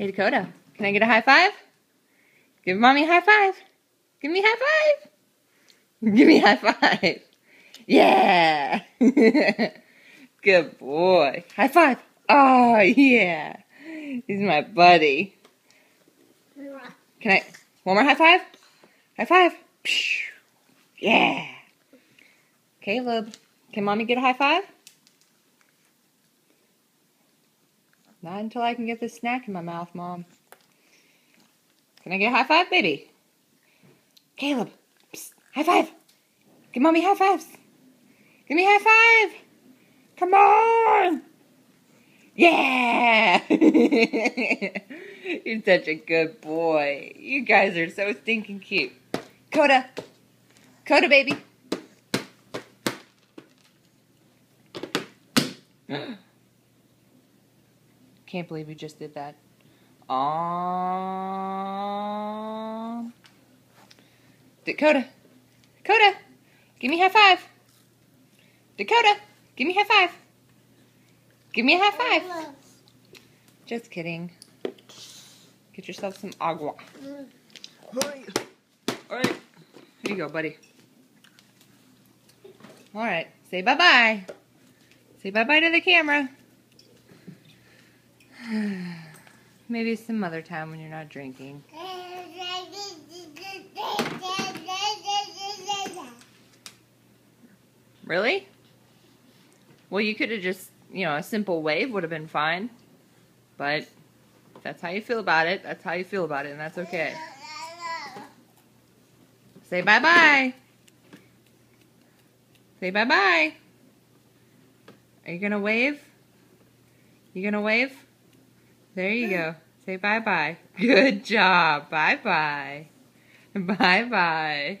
Hey Dakota, can I get a high five? Give mommy a high five. Give me a high five. Give me a high five. Yeah. Good boy. High five. Oh, yeah. He's my buddy. Can I? One more high five? High five. Yeah. Caleb, can mommy get a high five? Not until I can get this snack in my mouth, Mom. Can I get a high five, baby? Caleb, psst, high five. Give mommy high fives. Give me a high five. Come on. Yeah. You're such a good boy. You guys are so stinking cute. Coda. Coda, baby. Can't believe you just did that. Aww. Dakota. Dakota. Give me a high five. Dakota. Give me a high five. Give me a high five. Just kidding. Get yourself some agua. Alright. Here you go, buddy. Alright. Say bye-bye. Say bye-bye to the camera. Maybe some other time when you're not drinking. Really? Well, you could have just, a simple wave would have been fine. But if that's how you feel about it, that's how you feel about it, and that's okay. Say bye-bye. Say bye-bye. Are you going to wave? You going to wave? There you go. Say bye-bye. Good job. Bye-bye. Bye-bye.